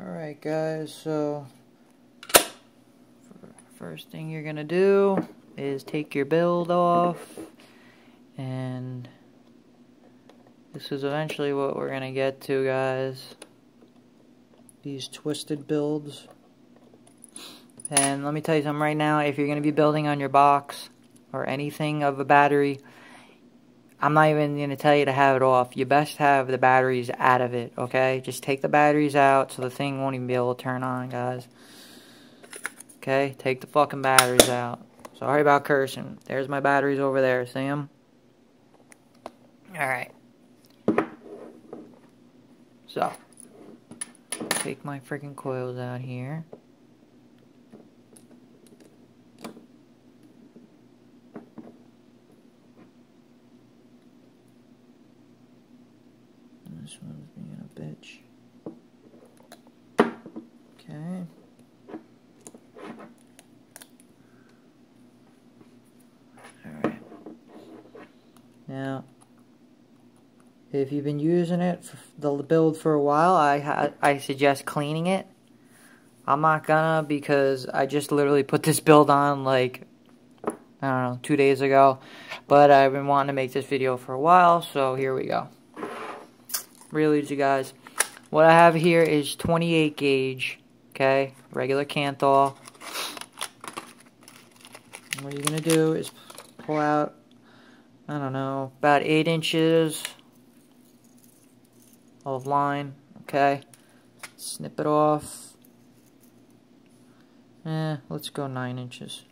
Alright guys, so first thing you're gonna do is take your build off, and this is eventually what we're gonna get to, guys. These twisted builds. And let me tell you something right now, if you're gonna be building on your box or anything of a battery, I'm not even going to tell you to have it off. You best have the batteries out of it, okay? Just take the batteries out so the thing won't even be able to turn on, guys. Okay? Take the fucking batteries out. Sorry about cursing. There's my batteries over there. See them? Alright. So, take my freaking coils out here. This one's being a bitch. Okay. Alright. Now, if you've been using it for the build for a while, I suggest cleaning it. I'm not gonna, because I just literally put this build on like, I don't know, 2 days ago. But I've been wanting to make this video for a while, so here we go. Really, you guys, what I have here is 28 gauge, okay, regular Canthal. And what you're gonna do is pull out, I don't know, about 8 inches of line, okay. Snip it off. Let's go 9 inches.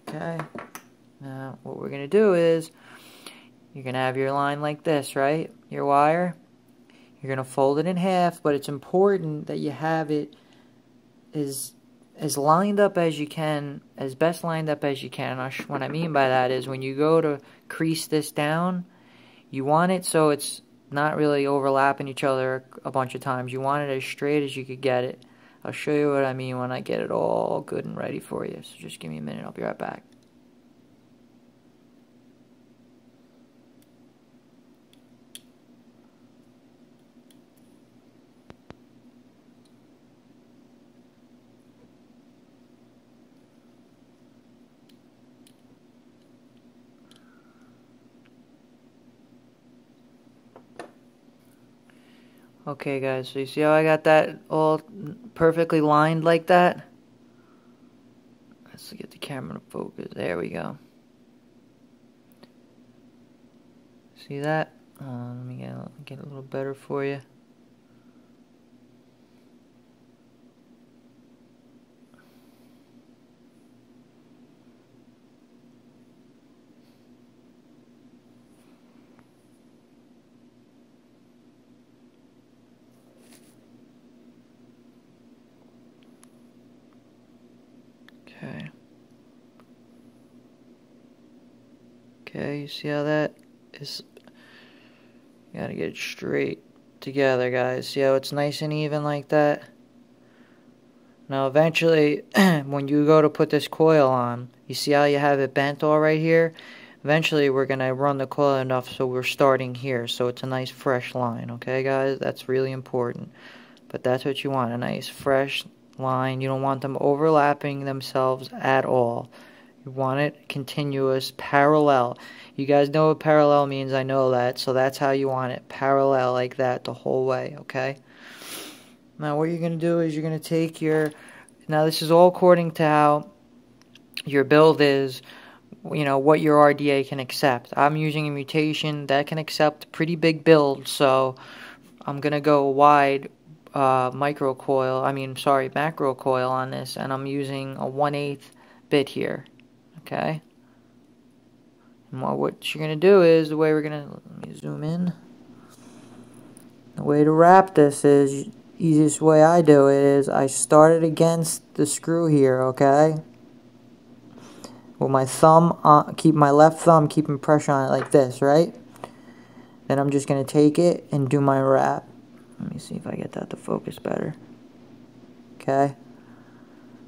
Okay. Now, what we're going to do is, you're going to have your line like this, right? Your wire. You're going to fold it in half, but it's important that you have it as lined up as you can, as best lined up as you can. What I mean by that is, when you go to crease this down, you want it so it's not really overlapping each other a bunch of times. You want it as straight as you could get it. I'll show you what I mean when I get it all good and ready for you. So just give me a minute, I'll be right back. Okay guys, so you see how I got that all perfectly lined like that? Let's get the camera to focus. There we go. See that? Let me get a little better for you. Okay. Okay, you see how that is? You gotta get it straight together, guys. See how it's nice and even like that? Now, eventually, when you go to put this coil on, you see how you have it bent all right here? Eventually, we're gonna run the coil enough so we're starting here, so it's a nice fresh line, okay, guys? That's really important. But that's what you want, a nice fresh line. You don't want them overlapping themselves at all. You want it continuous, parallel. You guys know what parallel means, I know that, so that's how you want it, parallel like that the whole way, okay? Now what you're going to do is you're going to take your, now this is all according to how your build is, you know, what your RDA can accept. I'm using a mutation that can accept pretty big builds, so I'm going to go wide macro coil on this, and I'm using a 1/8 bit here, okay? And what you're going to do is, the way we're going to, let me zoom in, the way to wrap this is, easiest way I do it is, I start it against the screw here, okay? With my thumb, keep my left thumb keeping pressure on it like this, right? Then I'm just going to take it and do my wrap. Let me see if I get that to focus better. Okay?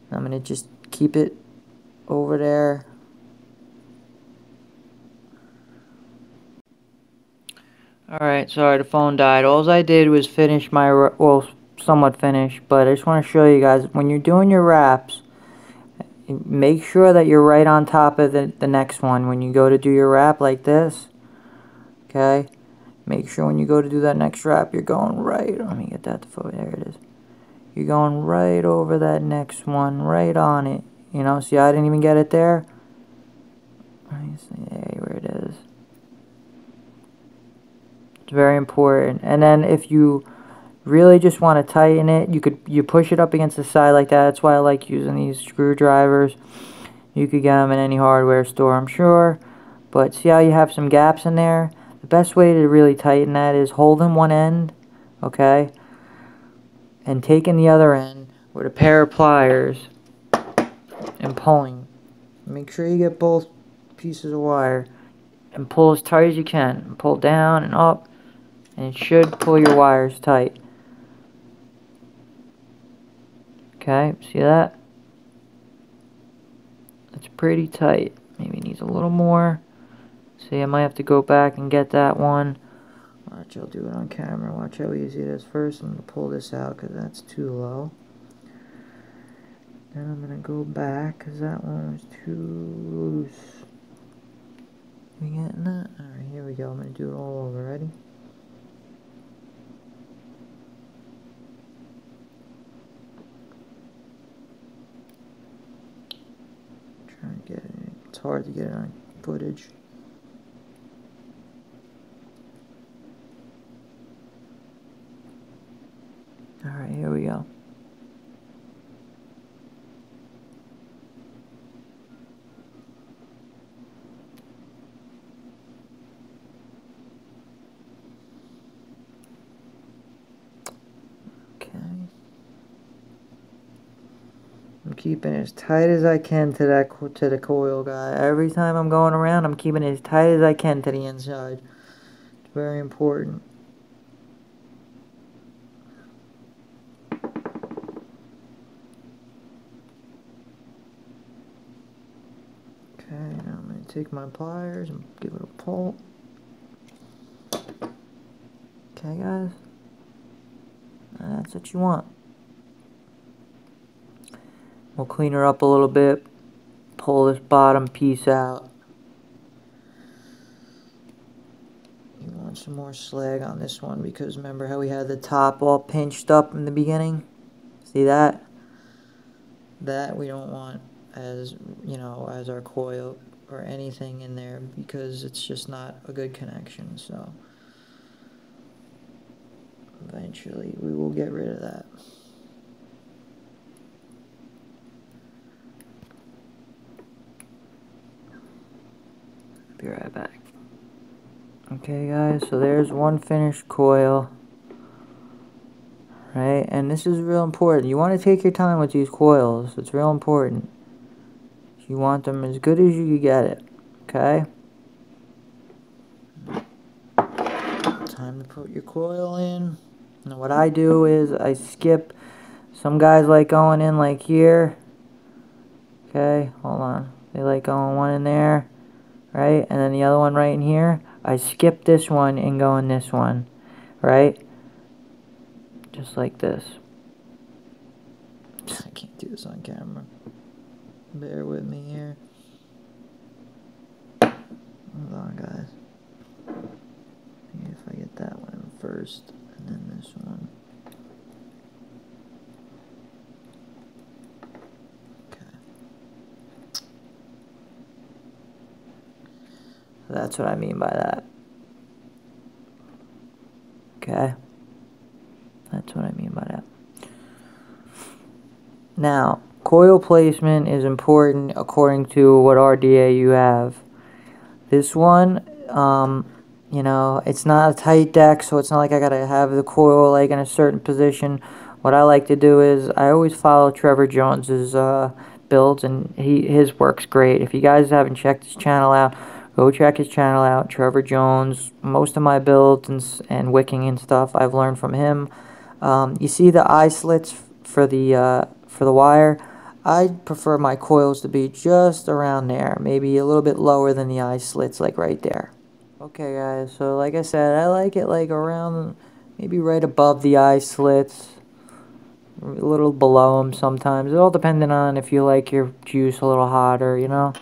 I'm going to just keep it over there. Alright, sorry the phone died. All I did was finish my, well, somewhat finished, but I just want to show you guys, when you're doing your wraps, make sure that you're right on top of the next one. When you go to do your wrap like this, okay, make sure when you go to do that next wrap, you're going right, let me get that to photo, there it is. You're going right over that next one, right on it. You know, see, I didn't even get it there. Let me see, there, where it is. It's very important. And then if you really just want to tighten it, you push it up against the side like that. That's why I like using these screwdrivers. You could get them in any hardware store, I'm sure. But see how you have some gaps in there? The best way to really tighten that is holding one end, okay, and taking the other end with a pair of pliers and pulling. Make sure you get both pieces of wire and pull as tight as you can. Pull down and up, and it should pull your wires tight. Okay, see that? It's pretty tight. Maybe it needs a little more. See, I might have to go back and get that one. Watch, I'll do it on camera. Watch how easy it is. First, I'm going to pull this out because that's too low. Then I'm going to go back because that one was too loose. You getting that? Alright, here we go. I'm going to do it all over. Ready? Trying to get it. It's hard to get it on footage. Alright, here we go. Okay. I'm keeping it as tight as I can to the coil guy. Every time I'm going around, I'm keeping it as tight as I can to the inside. It's very important. Okay, now I'm going to take my pliers and give it a pull. Okay, guys. That's what you want. We'll clean her up a little bit. Pull this bottom piece out. You want some more slag on this one because remember how we had the top all pinched up in the beginning? See that? That we don't want as, you know, as our coil or anything in there because it's just not a good connection. So eventually we will get rid of that. Be right back. Okay guys, so there's one finished coil. Right, and this is real important. You want to take your time with these coils. It's real important. You want them as good as you can get it. Okay? Time to put your coil in. Now what I do is I skip. Some guys like going in like here. Okay, hold on. They like going one in there. Right, and then the other one right in here. I skip this one and go in this one. Right? Just like this. I can't do this on camera. Bear with me here. Hold on, guys. See if I get that one first, and then this one. Okay. That's what I mean by that. Okay? That's what I mean by that. Now, coil placement is important according to what RDA you have. This one, you know, it's not a tight deck, so it's not like I gotta have the coil like in a certain position. What I like to do is I always follow Trevor Jones's builds, and his works great. If you guys haven't checked his channel out, go check his channel out. Trevor Jones. Most of my builds and wicking and stuff I've learned from him. You see the eye slits for the wire. I prefer my coils to be just around there, maybe a little bit lower than the eye slits, like right there. Okay guys, so like I said, I like it like around, maybe right above the eye slits, a little below them sometimes. It all depending on if you like your juice a little hotter, you know.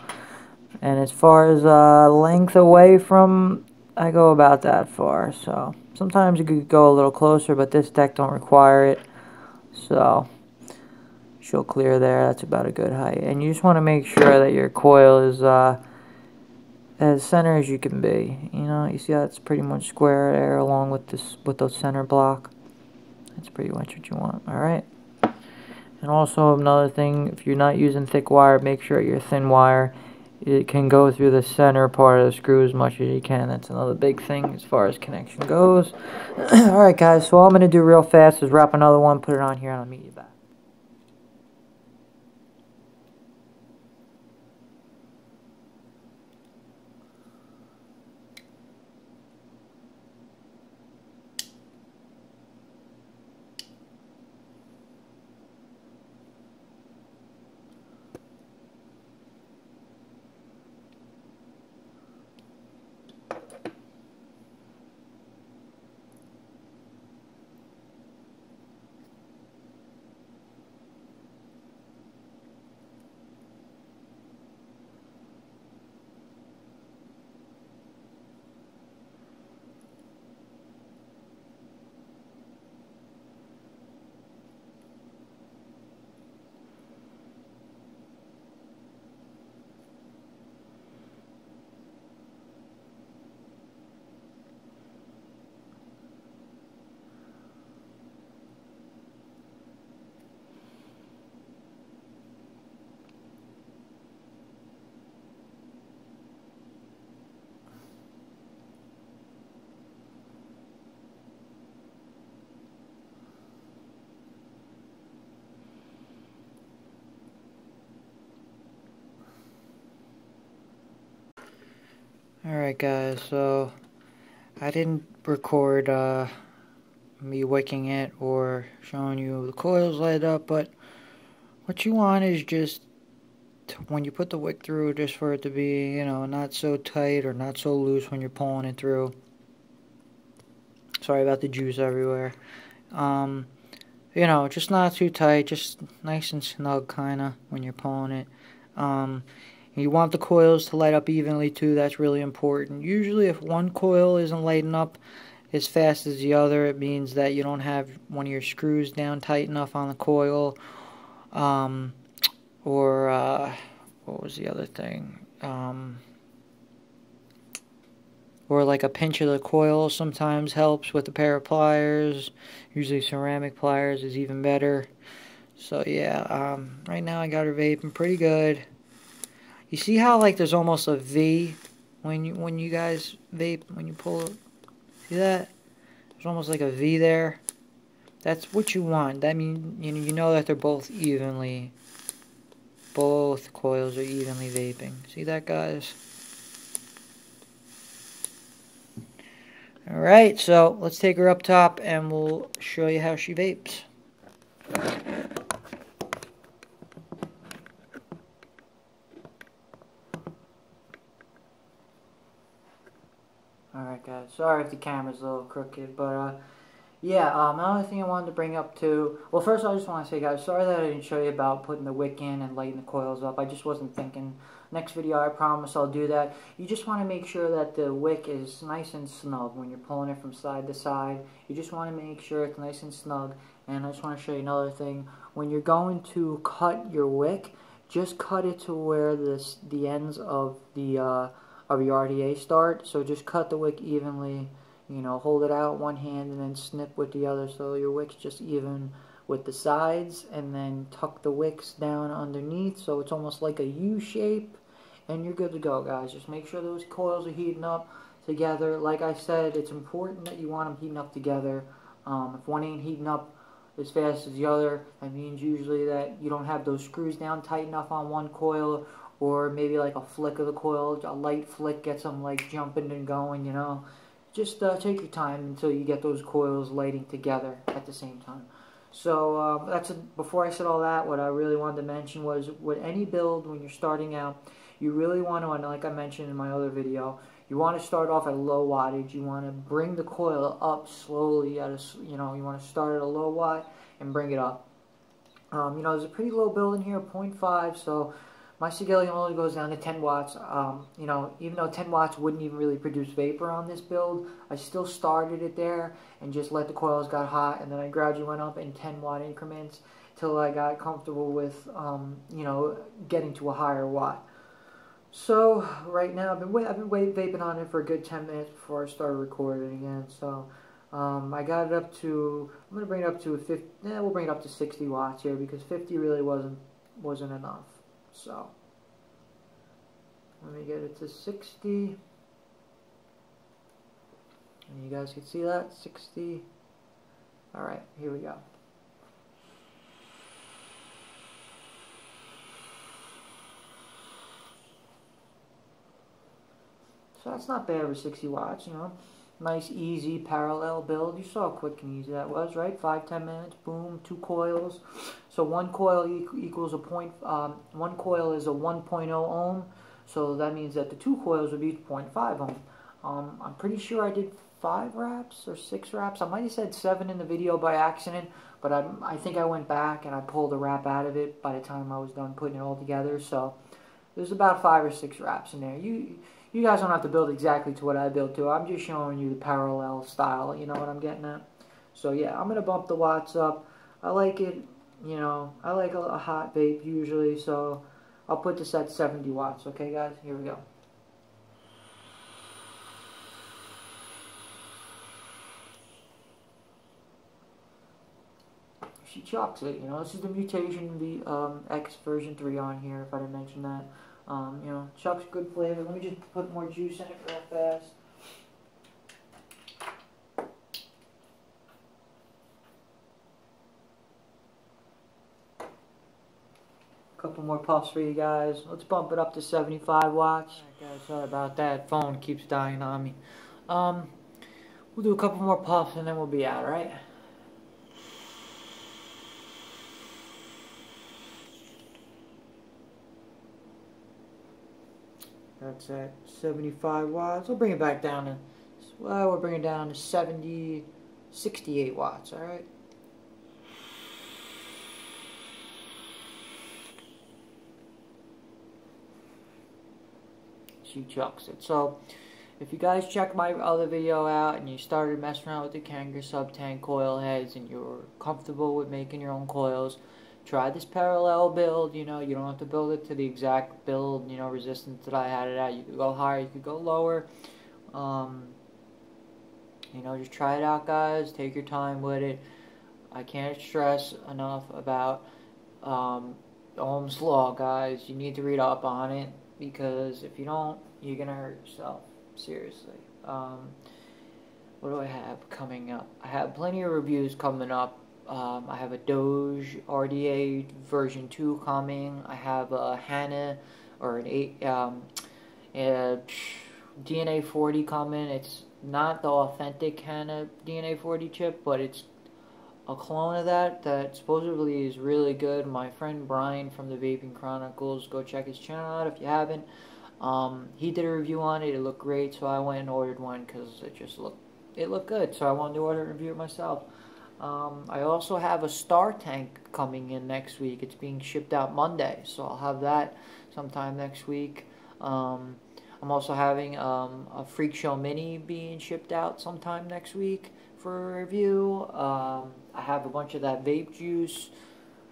And as far as length away from, I go about that far. So sometimes you could go a little closer, but this deck don't require it. So she'll clear there. That's about a good height. And you just want to make sure that your coil is as center as you can be. You know, you see how it's pretty much square there along with this, with those center block. That's pretty much what you want. All right. And also another thing, if you're not using thick wire, make sure your thin wire, it can go through the center part of the screw as much as you can. That's another big thing as far as connection goes. All right, guys. So all I'm gonna do real fast is wrap another one, put it on here, and I'll meet you back. Alright guys, so I didn't record me wicking it or showing you the coils light up, but what you want is just when you put the wick through, just for it to be, you know, not so tight or not so loose when you're pulling it through. Sorry about the juice everywhere. You know, just not too tight, just nice and snug kinda when you're pulling it. You want the coils to light up evenly too. That's really important. Usually if one coil isn't lighting up as fast as the other, it means that you don't have one of your screws down tight enough on the coil. Or what was the other thing? Or like a pinch of the coil sometimes helps with a pair of pliers. Usually ceramic pliers is even better. So yeah, right now I got her vaping pretty good. You see how like there's almost a V when you guys vape, when you pull it? See that? There's almost like a V there. That's what you want. That means you know that they're both coils are evenly vaping. See that, guys? Alright, so let's take her up top and we'll show you how she vapes. Alright guys, sorry if the camera's a little crooked, but yeah, another thing I wanted to bring up too, well first I just want to say guys, sorry that I didn't show you about putting the wick in and lighting the coils up. I just wasn't thinking. Next video I promise I'll do that. You just want to make sure that the wick is nice and snug when you're pulling it from side to side. You just want to make sure it's nice and snug. And I just want to show you another thing. When you're going to cut your wick, just cut it to where the ends of your RDA start. So just cut the wick evenly. You know, hold it out one hand and then snip with the other so your wick's just even with the sides, and then tuck the wicks down underneath so it's almost like a U shape, and you're good to go, guys. Just make sure those coils are heating up together. Like I said, it's important that you want them heating up together. If one ain't heating up as fast as the other, that means usually that you don't have those screws down tight enough on one coil, or maybe like a flick of the coil, a light flick gets them like jumping and going, you know. Just take your time until you get those coils lighting together at the same time. So before I said all that, what I really wanted to mention was with any build when you're starting out, you really want to, and like I mentioned in my other video, you want to start off at a low wattage. You want to bring the coil up slowly at a, you want to start at a low watt and bring it up. There's a pretty low build in here, 0.5, so my Sigillium only goes down to 10 watts. Even though 10 watts wouldn't even really produce vapor on this build, I still started it there and just let the coils get hot, and then I gradually went up in 10 watt increments till I got comfortable with, getting to a higher watt. So right now I've been vaping on it for a good 10 minutes before I started recording again. So I got it up to, I'm gonna bring it up to 50. We'll bring it up to 60 watts here because 50 really wasn't enough. So let me get it to 60. And you guys can see that 60. All right, here we go. So that's not bad for 60 watts, Nice, easy, parallel build. You saw how quick and easy that was, right? 5-10 minutes, boom, 2 coils. So one coil equals one coil is a 1.0 ohm. So that means that the 2 coils would be 0.5 ohm. I'm pretty sure I did 5 wraps or 6 wraps. I might have said 7 in the video by accident, but I think I went back and I pulled a wrap out of it by the time I was done putting it all together. So there's about 5 or 6 wraps in there. You guys don't have to build exactly to what I built to. I'm just showing you the parallel style, you know what I'm getting at? So yeah, I'm going to bump the watts up. I like it, I like a hot vape usually, so I'll put this at 70 watts, okay guys? Here we go. She chucks it, this is the mutation, X version 3 on here, if I didn't mention that. Chuck's good flavor. Let me just put more juice in it real fast. Couple more puffs for you guys. Let's bump it up to 75 watts. Alright guys, sorry about that. Phone keeps dying on me. We'll do a couple more puffs and then we'll be out, alright? That's at 75 watts. We'll bring it back down to, we'll bring it down to 68 watts, alright? She chucks it. So, if you guys check my other video out and you started messing around with the Kanger sub-tank coil heads and you're comfortable with making your own coils, try this parallel build. You don't have to build it to the exact build, resistance that I had it at. You could go higher, you could go lower. Just try it out, guys. Take your time with it. I can't stress enough about Ohm's law, guys. You need to read up on it because if you don't, you're going to hurt yourself. Seriously. What do I have coming up? I have plenty of reviews coming up. I have a Doge RDA version 2 coming. I have a HANA or an DNA 40 coming. It's not the authentic HANA DNA 40 chip, but it's a clone of that supposedly is really good. My friend Brian from the Vaping Chronicles, go check his channel out if you haven't. He did a review on it. It looked great, so I went and ordered one because it looked good. So I wanted to order and review it myself. I also have a Star Tank coming in next week. It's being shipped out Monday, so I'll have that sometime next week. I'm also having a Freak Show Mini being shipped out sometime next week for a review. I have a bunch of that vape juice.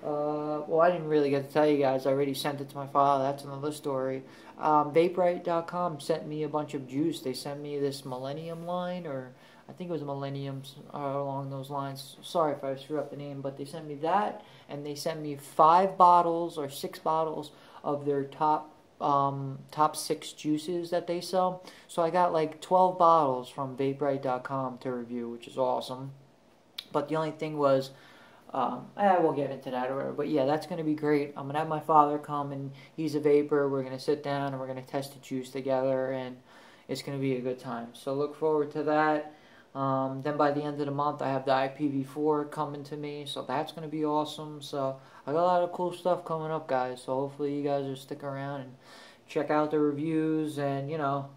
Well, I didn't really get to tell you guys. I already sent it to my father. That's another story. Vaperite.com sent me a bunch of juice. They sent me this Millennium line, or I think it was Millenniums along those lines. Sorry if I screwed up the name, but they sent me that, and they sent me 5 bottles or 6 bottles of their top 6 juices that they sell. So I got like 12 bottles from Vaperite.com to review, which is awesome. But the only thing was, I won't get into that or whatever, but yeah, that's going to be great. I'm going to have my father come, and he's a vapor. We're going to sit down, and we're going to test the juice together, and it's going to be a good time. So look forward to that. Then by the end of the month, I have the IPv4 coming to me, so that's going to be awesome. So I got a lot of cool stuff coming up, guys, so hopefully you guys will stick around and check out the reviews, and you know,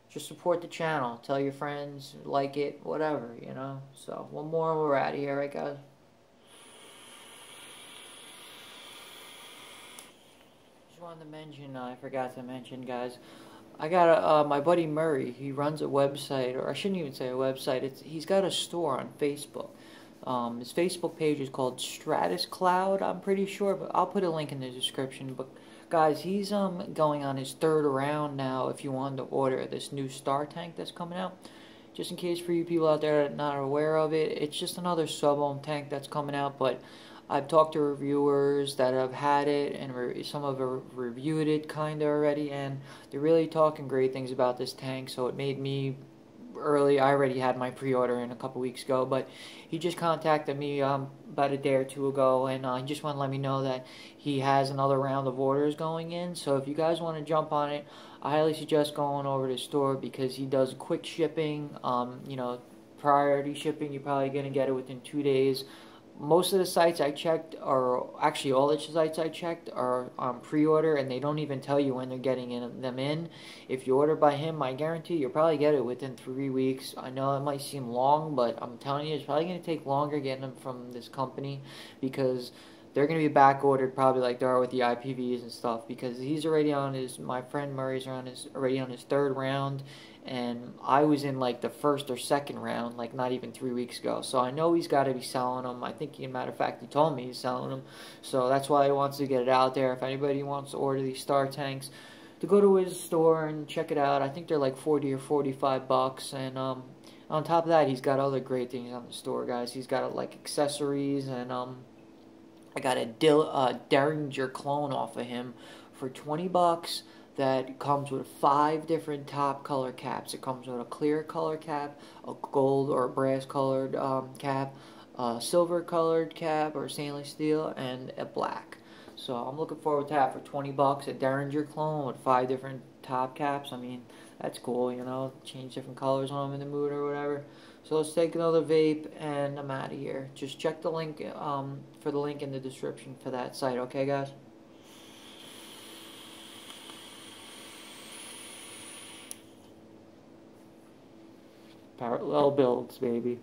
just support the channel. Tell your friends, like it, whatever, you know. So one more, we're out of here, right, guys? Just wanted to mention, I forgot to mention, guys. I got my buddy Murray. He runs a website, or I shouldn't even say a website. He's got a store on Facebook. His Facebook page is called Stratus Cloud, I'm pretty sure, but I'll put a link in the description. But guys, he's going on his third round now. If you wanted to order this new star tank that's coming out, just in case for you people out there that are not aware of it, it's just another sub-ohm tank that's coming out. But I've talked to reviewers that have had it, and some have reviewed it kind of already, and they're really talking great things about this tank. So it made me early. I already had my pre-order in a couple weeks ago, but he just contacted me about a day or two ago, and he just want to let me know that he has another round of orders going in. So if you guys want to jump on it, I highly suggest going over to the store, because he does quick shipping. You know, priority shipping. You're probably going to get it within 2 days. Most of the sites I checked, or actually all the sites I checked, are on pre-order, and they don't even tell you when they're getting them in. If you order by him, I guarantee you'll probably get it within 3 weeks. I know it might seem long, but I'm telling you, it's probably going to take longer getting them from this company, because they're going to be back ordered probably like they are with the IPVs and stuff, because he's already on my friend Murray's already on his third round, and I was in like the first or second round, like not even 3 weeks ago. So I know he's got to be selling them. I think, as a matter of fact, he told me he's selling them. So that's why he wants to get it out there. If anybody wants to order these star tanks, to go to his store and check it out. I think they're like 40 or 45 bucks, and on top of that, he's got other great things on the store, guys. He's got like accessories, and I got a Derringer clone off of him for 20 bucks that comes with 5 different top color caps. It comes with a clear color cap, a gold or brass colored cap, a silver colored cap or stainless steel, and a black. So I'm looking forward to that for 20 bucks, a Derringer clone with 5 different top caps. I mean, that's cool, you know, change different colors when I'm in the mood or whatever. So let's take another vape, and I'm out of here. Just check the link for the link in the description for that site, okay, guys? Parallel builds, baby.